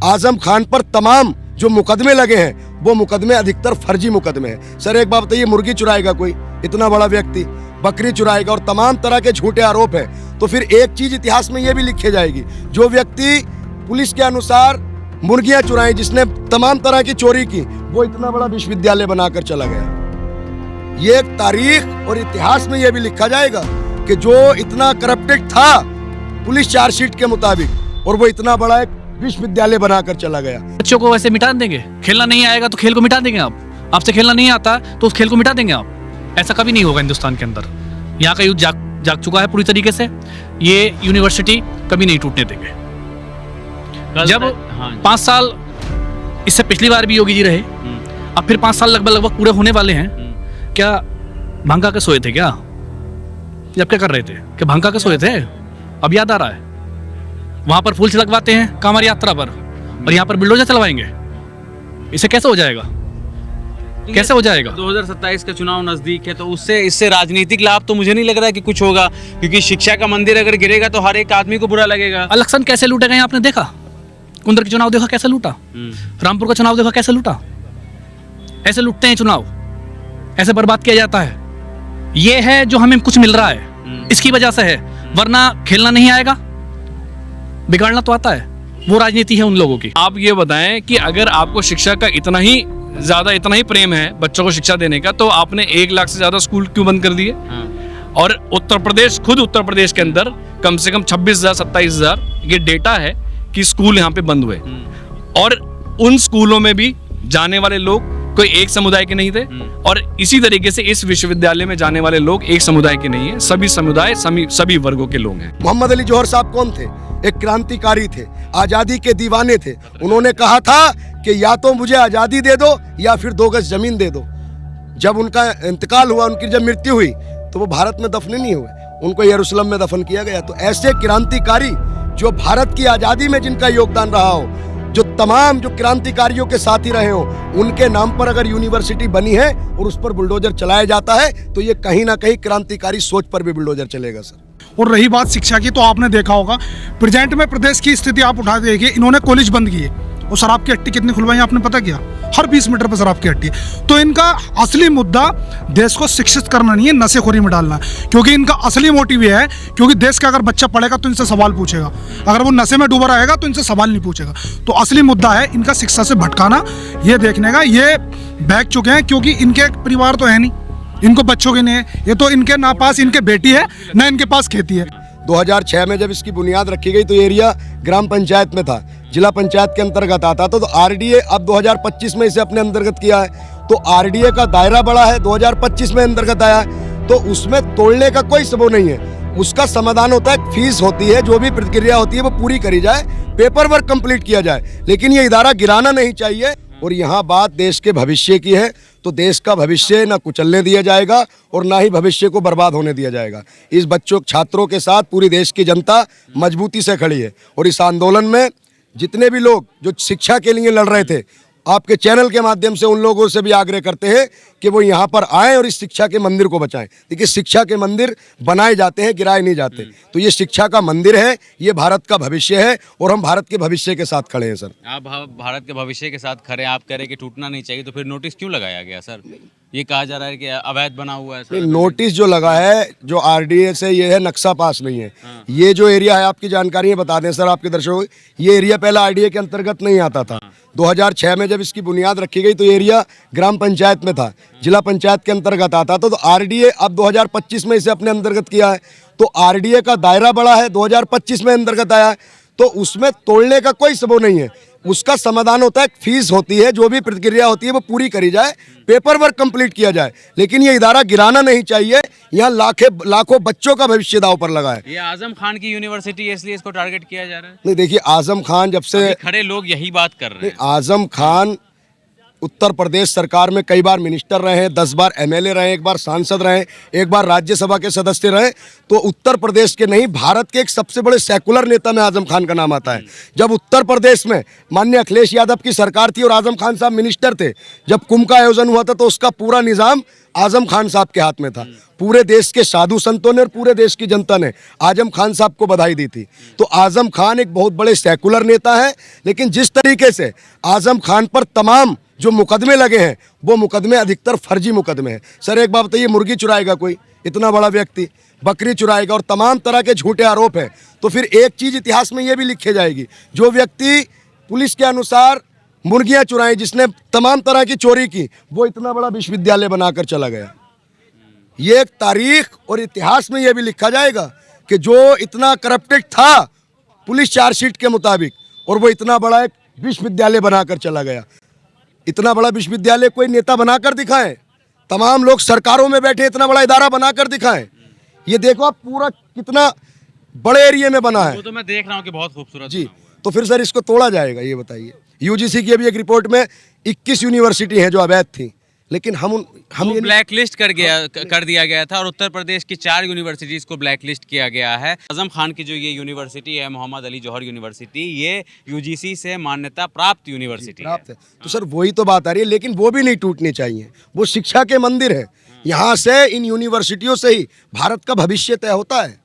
आजम खान पर तमाम जो मुकदमे लगे हैं वो मुकदमे अधिकतर फर्जी मुकदमे हैं। सर एक बात बताइए, मुर्गी चुराएगा कोई इतना बड़ा व्यक्ति, बकरी चुराएगा और तमाम तरह के झूठे आरोप है, तो फिर एक चीज इतिहास में ये भी लिखी जाएगी, जो व्यक्ति पुलिस के अनुसार मुर्गियां चुराई, जिसने तमाम तरह की चोरी की, वो इतना बड़ा विश्वविद्यालय बनाकर चला गया। ये एक तारीख और इतिहास में यह भी लिखा जाएगा कि जो इतना करप्टेड था पुलिस चार्जशीट के मुताबिक, और वो इतना बड़ा एक विश्वविद्यालय बनाकर चला गया। बच्चों को वैसे मिटा देंगे, खेलना नहीं आएगा तो खेल को मिटा देंगे आप, आपसे खेलना नहीं आता तो उस खेल को मिटा देंगे आप। ऐसा कभी नहीं होगा हिंदुस्तान के अंदर। यहाँ का युद्ध जाग चुका है पूरी तरीके से, ये यूनिवर्सिटी कभी नहीं टूटने देंगे। जब 5 साल इससे पिछली बार भी योगी जी रहे, अब फिर 5 साल लगभग पूरे होने वाले हैं। क्या भांग के सोए थे क्या? जब क्या कर रहे थे कि भांग के सोए थे? अब याद आ रहा है। वहां पर फूल छिड़कवाते हैं कांवड़ यात्रा पर, और यहाँ पर बुलडोजर चलवाएंगे। इसे कैसे हो जाएगा? कैसे हो जाएगा? 2027 का चुनाव नजदीक है, तो उससे इससे राजनीतिक लाभ तो मुझे नहीं लग रहा है कि कुछ होगा, क्योंकि शिक्षा का मंदिर अगर गिरेगा तो हर एक आदमी को बुरा लगेगा। इलेक्शन कैसे लूटे गए आपने देखा? कुंदर का चुनाव देखा कैसे लूटा? रामपुर का चुनाव देखा कैसे लूटा? ऐसे लूटते हैं चुनाव, ऐसे बर्बाद किया जाता है। ये है जो हमें कुछ मिल रहा है, इसकी वजह से है, वरना खेलना नहीं आएगा, बिगाड़ना तो आता है। वो राजनीति है उन लोगों की। आप ये बताएं कि अगर आपको शिक्षा का इतना ही प्रेम है बच्चों को शिक्षा देने का, तो आपने 1 लाख से ज्यादा स्कूल क्यों बंद कर दिए? और उत्तर प्रदेश के अंदर कम से कम 26,000 27,000 ये डेटा है कि स्कूल यहाँ पे बंद हुए, और उन स्कूलों में भी जाने वाले लोग कोई एक समुदाय के नहीं थे, और इसी तरीके से इस विश्वविद्यालय में जाने वाले लोग एक समुदाय के नहीं है, सभी समुदाय सभी वर्गों के लोग हैं। मोहम्मद अली जौहर साहब कौन थे? एक क्रांतिकारी थे, आजादी के दीवाने थे। उन्होंने कहा था कि या तो मुझे आजादी दे दो या फिर 2 गज जमीन दे दो। जब उनका इंतकाल हुआ, उनकी जब मृत्यु हुई, तो वो भारत में दफन नहीं हुए, उनको यरूशलेम में दफन किया गया। तो ऐसे क्रांतिकारी जो भारत की आजादी में जिनका योगदान रहा हो, जो तमाम जो क्रांतिकारियों के साथी रहे हो, उनके नाम पर अगर यूनिवर्सिटी बनी है और उस पर बुलडोजर चलाया जाता है, तो ये कहीं ना कहीं क्रांतिकारी सोच पर भी बुलडोजर चलेगा सर। और रही बात शिक्षा की, तो आपने देखा होगा प्रेजेंट में प्रदेश की स्थिति आप उठा देखिए, इन्होंने कॉलेज बंद किए और शराब की हट्टी कितनी खुलवाई आपने पता किया? हर 20 मीटर पर शराब की हट्टी। तो इनका असली मुद्दा देश को शिक्षित करना नहीं है, नशेखोरी में डालना, क्योंकि इनका असली मोटिव ये है, क्योंकि देश का अगर बच्चा पढ़ेगा तो इनसे सवाल पूछेगा, अगर वो नशे में डूबा रहेगा तो इनसे सवाल नहीं पूछेगा। तो असली मुद्दा है इनका शिक्षा से भटकाना, ये देखने का। ये बहक चुके हैं क्योंकि इनके परिवार तो है नहीं, इनको बच्चों के नहीं है, ये तो इनके ना पास इनके बेटी है ना इनके पास खेती है। 2006 में जब इसकी बुनियाद रखी गई तो एरिया ग्राम पंचायत में था, जिला पंचायत के अंतर्गत आता था। तो आरडीए अब 2025 में इसे अपने अंतर्गत किया है, तो आरडीए का दायरा बड़ा है, 2025 में अंतर्गत आया है, तो उसमें तोड़ने का कोई सबूत नहीं है। उसका समाधान होता है, फीस होती है, जो भी प्रक्रिया होती है वो पूरी करी जाए, पेपर वर्क कंप्लीट किया जाए, लेकिन ये इदारा गिराना नहीं चाहिए। और यहाँ बात देश के भविष्य की है, तो देश का भविष्य ना कुचलने दिया जाएगा और ना ही भविष्य को बर्बाद होने दिया जाएगा। इस बच्चों छात्रों के साथ पूरी देश की जनता मजबूती से खड़ी है, और इस आंदोलन में जितने भी लोग जो शिक्षा के लिए लड़ रहे थे, आपके चैनल के माध्यम से उन लोगों से भी आग्रह करते हैं कि वो यहाँ पर आएँ और इस शिक्षा के मंदिर को बचाएं। देखिए, शिक्षा के मंदिर बनाए जाते हैं, गिराए नहीं जाते। तो ये शिक्षा का मंदिर है, ये भारत का भविष्य है, और हम भारत के भविष्य के साथ खड़े हैं सर। आप भारत के भविष्य के साथ खड़े, आप कह रहे कि टूटना नहीं चाहिए, तो फिर नोटिस क्यों लगाया गया सर? ये कहा जा रहा है कि अवैध बना हुआ है। नोटिस जो लगा है, जो आरडीए से ये है, नक्शा पास नहीं है। ये जो एरिया है, आपकी जानकारी है, बता दें सर आपके दर्शकों, ये एरिया पहले आरडीए के अंतर्गत नहीं आता था। 2006 में जब इसकी बुनियाद रखी गई तो एरिया ग्राम पंचायत में था, जिला पंचायत के अंतर्गत आता था। तो आरडीए अब 2025 में इसे अपने अंतर्गत किया है, तो आरडीए का दायरा बड़ा है, 2025 में अंतर्गत आया है, तो उसमें तोड़ने का कोई सबूत नहीं है। उसका समाधान होता है, फीस होती है, जो भी प्रक्रिया होती है वो पूरी करी जाए, पेपर वर्क कंप्लीट किया जाए, लेकिन ये इदारा गिराना नहीं चाहिए। यहाँ लाखों बच्चों का भविष्य दांव पर लगा है। ये आजम खान की यूनिवर्सिटी है, इसलिए इसको टारगेट किया जा रहा है। नहीं, देखिए, आजम खान जब से खड़े लोग यही बात कर रहे हैं। आजम खान उत्तर प्रदेश सरकार में कई बार मिनिस्टर रहे हैं, 10 बार एमएलए रहे, एक बार सांसद रहे, एक बार राज्यसभा के सदस्य रहे। तो उत्तर प्रदेश के नहीं, भारत के एक सबसे बड़े सेकुलर नेता में आजम खान का नाम आता है। जब उत्तर प्रदेश में माननीय अखिलेश यादव की सरकार थी और आजम खान साहब मिनिस्टर थे, जब कुंभ का आयोजन हुआ था तो उसका पूरा निज़ाम आजम खान साहब के हाथ में था। पूरे देश के साधु संतों ने और पूरे देश की जनता ने आजम खान साहब को बधाई दी थी। तो आजम खान एक बहुत बड़े सेकुलर नेता है, लेकिन जिस तरीके से आजम खान पर तमाम जो मुकदमे लगे हैं वो मुकदमे अधिकतर फर्जी मुकदमे हैं। सर एक बात बताइए, मुर्गी चुराएगा कोई इतना बड़ा व्यक्ति, बकरी चुराएगा और तमाम तरह के झूठे आरोप हैं, तो फिर एक चीज़ इतिहास में ये भी लिखी जाएगी, जो व्यक्ति पुलिस के अनुसार मुर्गियां चुराई, जिसने तमाम तरह की चोरी की, वो इतना बड़ा विश्वविद्यालय बनाकर चला गया। ये एक तारीख और इतिहास में ये भी लिखा जाएगा कि जो इतना करप्टेड था पुलिस चार्जशीट के मुताबिक, और वो इतना बड़ा एक विश्वविद्यालय बनाकर चला गया। इतना बड़ा विश्वविद्यालय कोई नेता बनाकर दिखाए, तमाम लोग सरकारों में बैठे इतना बड़ा इदारा बनाकर दिखाएं। ये देखो आप पूरा कितना बड़े एरिया में बना है। वो तो मैं देख रहा हूँ कि बहुत खूबसूरत जी, बना हुआ है। तो फिर सर इसको तोड़ा जाएगा, ये बताइए। यूजीसी की अभी एक रिपोर्ट में 21 यूनिवर्सिटी हैं जो अवैध थी, लेकिन हम वो ब्लैक लिस्ट कर दिया गया था और उत्तर प्रदेश की 4 यूनिवर्सिटीज़ को ब्लैक लिस्ट किया गया है। आजम खान की जो ये यूनिवर्सिटी है, मोहम्मद अली जौहर यूनिवर्सिटी, ये यूजीसी से मान्यता प्राप्त यूनिवर्सिटी प्राप्त है। तो सर वही तो बात आ रही है, लेकिन वो भी नहीं टूटनी चाहिए। वो शिक्षा के मंदिर है। यहाँ से इन यूनिवर्सिटियों से ही भारत का भविष्य तय होता है,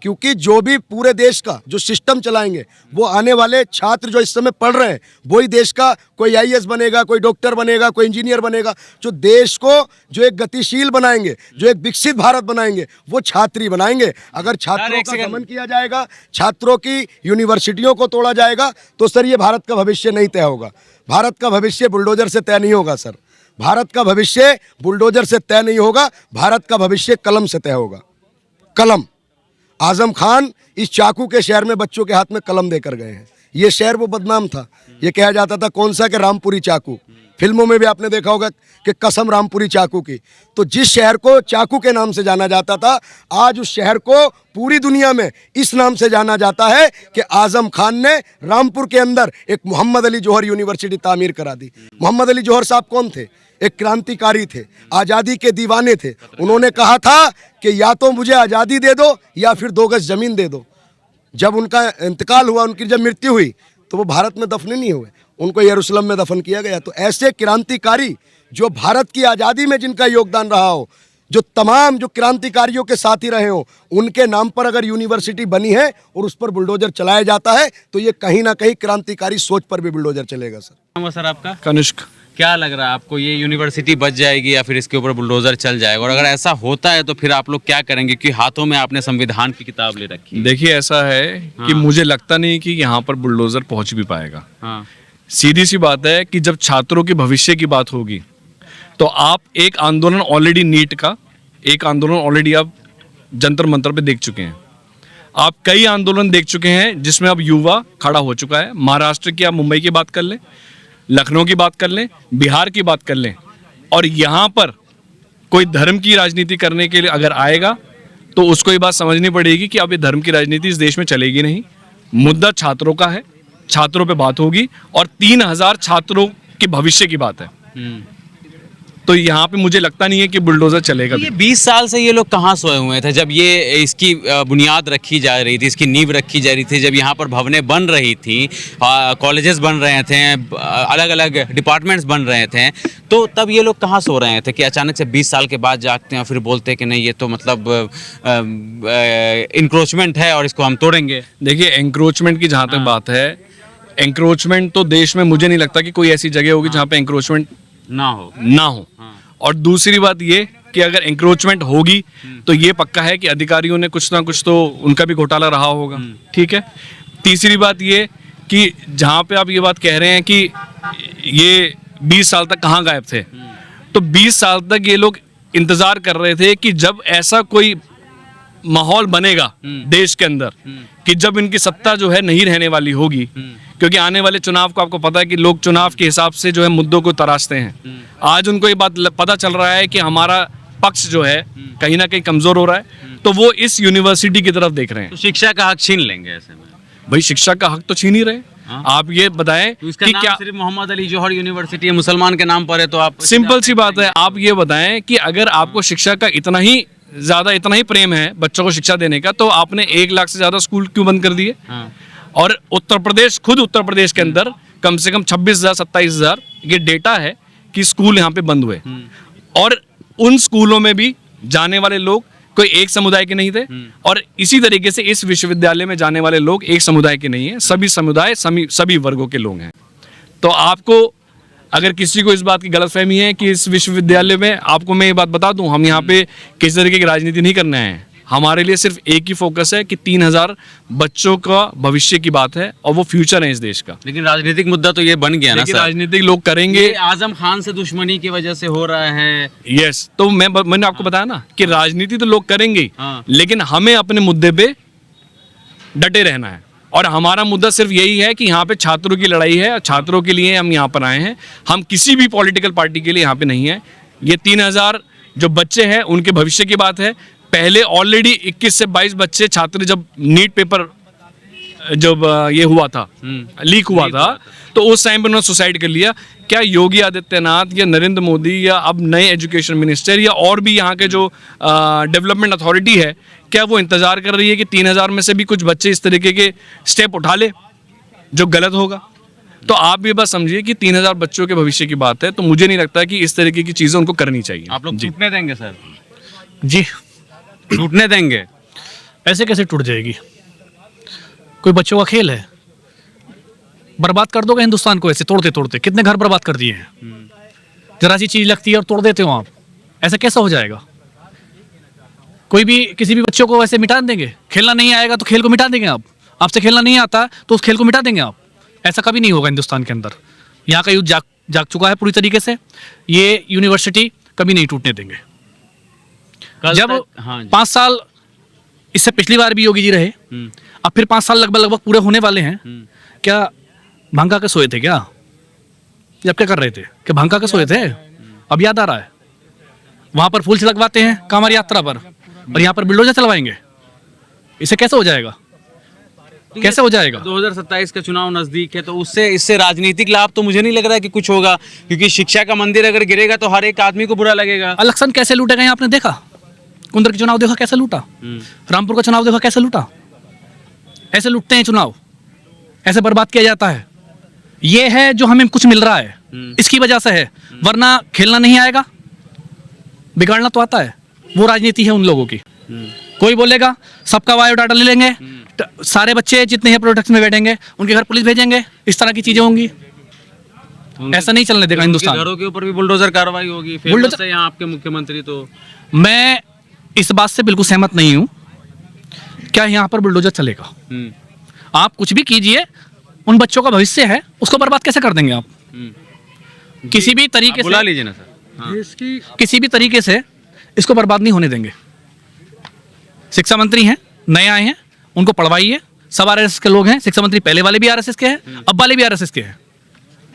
क्योंकि जो भी पूरे देश का जो सिस्टम चलाएंगे, वो आने वाले छात्र जो इस समय पढ़ रहे हैं वही देश का कोई आईएएस बनेगा, कोई डॉक्टर बनेगा, कोई इंजीनियर बनेगा। जो देश को जो एक गतिशील बनाएंगे, जो एक विकसित भारत बनाएंगे, वो छात्र ही बनाएंगे। अगर छात्रों का दमन किया जाएगा, छात्रों की यूनिवर्सिटियों को तोड़ा जाएगा, तो सर ये भारत का भविष्य नहीं तय होगा। भारत का भविष्य बुलडोजर से तय नहीं होगा सर। भारत का भविष्य बुलडोजर से तय नहीं होगा, भारत का भविष्य कलम से तय होगा। कलम। आजम खान इस चाकू के शहर में बच्चों के हाथ में कलम देकर गए हैं। ये शहर वो बदनाम था, ये कहा जाता था कौन सा, कि रामपुरी चाकू। फिल्मों में भी आपने देखा होगा कि कसम रामपुरी चाकू की। तो जिस शहर को चाकू के नाम से जाना जाता था, आज उस शहर को पूरी दुनिया में इस नाम से जाना जाता है कि आजम खान ने रामपुर के अंदर एक मोहम्मद अली जौहर यूनिवर्सिटी तामीर करा दी। मोहम्मद अली जौहर साहब कौन थे? एक क्रांतिकारी थे, आज़ादी के दीवाने थे। उन्होंने कहा था कि या तो मुझे आज़ादी दे दो या फिर 2 गज ज़मीन दे दो। जब उनका इंतकाल हुआ, उनकी जब मृत्यु हुई, तो वो भारत में दफन नहीं हुए, उनको यरूशलेम में दफन किया गया। तो ऐसे क्रांतिकारी जो भारत की आज़ादी में जिनका योगदान रहा हो, जो तमाम जो क्रांतिकारियों के साथी रहे हो, उनके नाम पर अगर यूनिवर्सिटी बनी है और उस पर बुलडोजर चलाया जाता है, तो ये कहीं ना कहीं क्रांतिकारी सोच पर भी बुलडोजर चलेगा सर। सर आपका कनिष्क। क्या लग रहा है आपको, ये यूनिवर्सिटी बच जाएगी या फिर इसके ऊपर बुलडोजर चल जाएगा? और अगर ऐसा होता है तो फिर आप लोग क्या करेंगे, क्योंकि हाथों में आपने संविधान की किताब ले रखी है। देखिए ऐसा है कि मुझे लगता नहीं कि यहाँ पर बुलडोजर पहुंच भी पाएगा। हाँ। सीधी सी बात है कि जब छात्रों के भविष्य की बात होगी, तो आप एक आंदोलन ऑलरेडी नीट का एक आंदोलन ऑलरेडी आप जंतर मंतर पे देख चुके हैं। आप कई आंदोलन देख चुके हैं जिसमें अब युवा खड़ा हो चुका है। महाराष्ट्र की आप मुंबई की बात कर लें, लखनऊ की बात कर लें, बिहार की बात कर लें, और यहाँ पर कोई धर्म की राजनीति करने के लिए अगर आएगा तो उसको ये बात समझनी पड़ेगी कि अब ये धर्म की राजनीति इस देश में चलेगी नहीं। मुद्दा छात्रों का है, छात्रों पे बात होगी और 3000 छात्रों के भविष्य की बात है। तो यहाँ पे मुझे लगता नहीं है कि बुलडोजर चलेगा। ये 20 साल से ये लोग कहाँ सोए हुए थे? जब ये इसकी बुनियाद रखी जा रही थी, इसकी नींव रखी जा रही थी, जब यहाँ पर भवनें बन रही थी, कॉलेजेस बन रहे थे, अलग अलग डिपार्टमेंट्स बन रहे थे, तो तब ये लोग कहाँ सो रहे थे कि अचानक से 20 साल के बाद जागते हैं और फिर बोलते हैं कि नहीं ये तो मतलब इंक्रोचमेंट है और इसको हम तोड़ेंगे? देखिए एंक्रोचमेंट की जहाँ तक बात है, एंक्रोचमेंट तो देश में मुझे नहीं लगता कि कोई ऐसी जगह होगी जहाँ पे एंक्रोचमेंट ना हो। और दूसरी बात ये कि अगर एंक्रोचमेंट होगी तो ये पक्का है कि अधिकारियों ने कुछ ना कुछ तो उनका भी घोटाला रहा होगा। ठीक है। तीसरी बात ये कि जहाँ पे आप ये बात कह रहे हैं कि ये 20 साल तक कहाँ गायब थे, तो 20 साल तक ये लोग इंतजार कर रहे थे कि जब ऐसा कोई माहौल बनेगा देश के अंदर कि जब इनकी सत्ता जो है नहीं रहने वाली होगी, क्योंकि आने वाले चुनाव को आपको पता है कि लोग चुनाव के हिसाब से जो है मुद्दों को तराशते हैं। आज उनको ये बात पता चल रहा है कि हमारा पक्ष जो है कहीं ना कहीं कमजोर हो रहा है, तो वो इस यूनिवर्सिटी की तरफ देख रहे हैं। तो शिक्षा का हक छीन लेंगे ऐसे में? भाई शिक्षा का हक तो छीन ही रहे। आप ये बताएं तो इसका कि नाम क्या सिर्फ मोहम्मद अली जौहर यूनिवर्सिटी है, मुसलमान के नाम पर है, तो आप सिंपल सी बात है। आप ये बताएं कि अगर आपको शिक्षा का इतना ही प्रेम है बच्चों को शिक्षा देने का, तो आपने 1 लाख से ज्यादा स्कूल क्यों बंद कर दिए? हाँ। और उत्तर प्रदेश के अंदर कम से कम 26,000 27,000 ये डेटा है कि स्कूल यहाँ पे बंद हुए, और उन स्कूलों में भी जाने वाले लोग कोई एक समुदाय के नहीं थे, और इसी तरीके से इस विश्वविद्यालय में जाने वाले लोग एक समुदाय के नहीं है, सभी समुदाय सभी वर्गों के लोग हैं। तो आपको अगर किसी को इस बात की गलतफहमी है कि इस विश्वविद्यालय में, आपको मैं ये बात बता दूं, हम यहाँ पे किसी तरीके की राजनीति नहीं करने आए हैं। हमारे लिए सिर्फ एक ही फोकस है कि 3,000 बच्चों का भविष्य की बात है, और वो फ्यूचर है इस देश का। लेकिन राजनीतिक मुद्दा तो ये बन गया ना लेकिन सर, राजनीतिक लोग करेंगे। ये आजम खान से दुश्मनी की वजह से हो रहा है। यस, तो मैंने आपको बताया ना कि राजनीति तो लोग करेंगे, हाँ। लेकिन हमें अपने मुद्दे पे डटे रहना है, और हमारा मुद्दा सिर्फ यही है कि यहाँ पे छात्रों की लड़ाई है, छात्रों के लिए हम यहाँ पर आए हैं। हम किसी भी पॉलिटिकल पार्टी के लिए यहाँ पे नहीं है। ये 3,000 जो बच्चे हैं उनके भविष्य की बात है। पहले ऑलरेडी 21 से 22 बच्चे छात्र, जब नीट पेपर जब ये हुआ था, लीक हुआ था, तो उस टाइम पर उन्होंने सुसाइड कर लिया। क्या योगी आदित्यनाथ या नरेंद्र मोदी या अब नए एजुकेशन मिनिस्टर या और भी यहाँ के जो डेवलपमेंट अथॉरिटी है, क्या वो इंतजार कर रही है कि 3,000 में से भी कुछ बच्चे इस तरीके के स्टेप उठा ले जो गलत होगा? तो आप भी बस समझिए कि 3,000 बच्चों के भविष्य की बात है। तो मुझे नहीं लगता कि इस तरीके की चीज़ें उनको करनी चाहिए। आप लोग टूटने देंगे सर? जी, टूटने देंगे? ऐसे कैसे टूट जाएगी? कोई बच्चों का खेल है? बर्बाद कर दोगे हिंदुस्तान को ऐसे तोड़ते तोड़ते? कितने घर बर्बाद कर दिए हैं। जरा सी चीज लगती है और तोड़ देते हो आप, ऐसा कैसा हो जाएगा? कोई भी किसी भी बच्चों को ऐसे मिटा देंगे? खेलना नहीं आएगा तो खेल को मिटा देंगे आप? आपसे खेलना नहीं आता तो उस खेल को मिटा देंगे आप? ऐसा कभी नहीं होगा हिंदुस्तान के अंदर। यहाँ का युद्ध जाग चुका है पूरी तरीके से। ये यूनिवर्सिटी कभी नहीं टूटने देंगे। जब 5 साल, इससे पिछली बार भी योगी जी रहे, अब फिर 5 साल लगभग पूरे होने वाले हैं। क्या भांगा के सोए थे क्या? जब क्या कर रहे थे? क्या भांगा के सोए थे? अब याद आ रहा है। वहां पर फूल लगवाते हैं कांवड़ यात्रा पर, और यहाँ पर बिल्डोजर चलवाएंगे। इसे कैसे हो जाएगा? कैसे हो जाएगा? 2027 का चुनाव नजदीक है, तो उससे इससे राजनीतिक लाभ तो मुझे नहीं लग रहा है कि कुछ होगा, क्योंकि शिक्षा का मंदिर अगर गिरेगा तो हर एक आदमी को बुरा लगेगा। इलेक्शन कैसे लूटेगा आपने देखा? कुंदर का चुनाव देखा कैसे लूटा? रामपुर का चुनाव देखा कैसे लूटा? ऐसे लूटते हैं चुनाव, ऐसे बर्बाद किया जाता है। ये है जो हमें कुछ मिल रहा है, इसकी वजह से है। वरना खेलना नहीं आएगा, बिगाड़ना तो आता है। वो राजनीति है उन लोगों की। कोई बोलेगा सबका बायोडाटा ले लेंगे, सारे बच्चे जितने हैं प्रोडक्ट्स में बैठेंगे, उनके घर पुलिस भेजेंगे, इस तरह की चीजें होंगी। ऐसा नहीं चलने देगा हिंदुस्तान। घरों के ऊपर भी बुलडोजर कार्रवाई होगी। बुलडोजर यहाँ आपके मुख्यमंत्री, तो मैं इस बात से बिल्कुल सहमत नहीं हूं। क्या यहाँ पर बुलडोजर चलेगा? आप कुछ भी कीजिए, उन बच्चों का भविष्य है, उसको बर्बाद कैसे कर देंगे आप? किसी भी तरीके से बुला लीजिए ना सर। किसी भी तरीके से इसको बर्बाद नहीं होने देंगे। शिक्षा मंत्री हैं, नए आए हैं, उनको पढ़वाइए। सब आरएसएस के लोग हैं। शिक्षा मंत्री पहले वाले भी आरएसएस के हैं, अब वाले भी आरएसएस के हैं।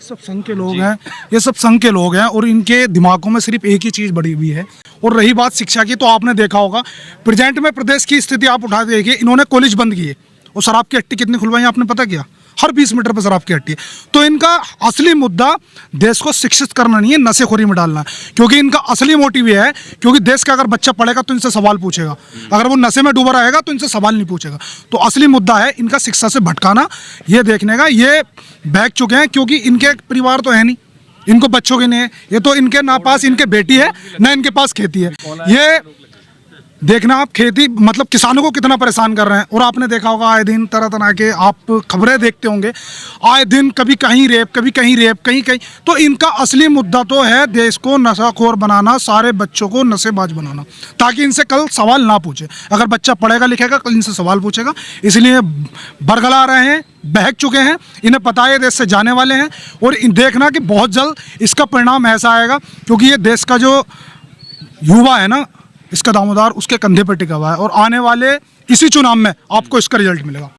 सब संघ के लोग हैं, ये सब संघ के लोग हैं, और इनके दिमागों में सिर्फ एक ही चीज़ बड़ी हुई है। और रही बात शिक्षा की, तो आपने देखा होगा प्रेजेंट में प्रदेश की स्थिति आप उठा देखिए, इन्होंने कॉलेज बंद किए और शराब की हट्टी कितनी खुलवाई आपने पता किया? हर 20 मीटर पर शराब की हट्टी है। तो इनका असली मुद्दा देश को शिक्षित करना नहीं है, नशेखोरी में डालना, क्योंकि इनका असली मोटिव ये है, क्योंकि देश का अगर बच्चा पढ़ेगा तो इनसे सवाल पूछेगा, अगर वो नशे में डूबा रहेगा तो इनसे सवाल नहीं पूछेगा। तो असली मुद्दा है इनका शिक्षा से भटकाना। ये देखने का ये बहक चुके हैं, क्योंकि इनके परिवार तो है नहीं, इनको बच्चों के नहीं है। ये तो इनके ना पास इनके बेटी है, ना इनके पास खेती है। ये देखना आप खेती मतलब किसानों को कितना परेशान कर रहे हैं। और आपने देखा होगा आए दिन तरह तरह के आप खबरें देखते होंगे, आए दिन कभी कहीं रेप, कभी कहीं रेप, कहीं कहीं। तो इनका असली मुद्दा तो है देश को नशाखोर बनाना, सारे बच्चों को नशेबाज बनाना, ताकि इनसे कल सवाल ना पूछे। अगर बच्चा पढ़ेगा लिखेगा कल इनसे सवाल पूछेगा, इसलिए बरगला रहे हैं, बहक चुके हैं। इन्हें पता है देश से जाने वाले हैं, और देखना कि बहुत जल्द इसका परिणाम ऐसा आएगा, क्योंकि ये देश का जो युवा है ना, इसका दामोदार उसके कंधे पर टिका हुआ है, और आने वाले इसी चुनाव में आपको इसका रिजल्ट मिलेगा।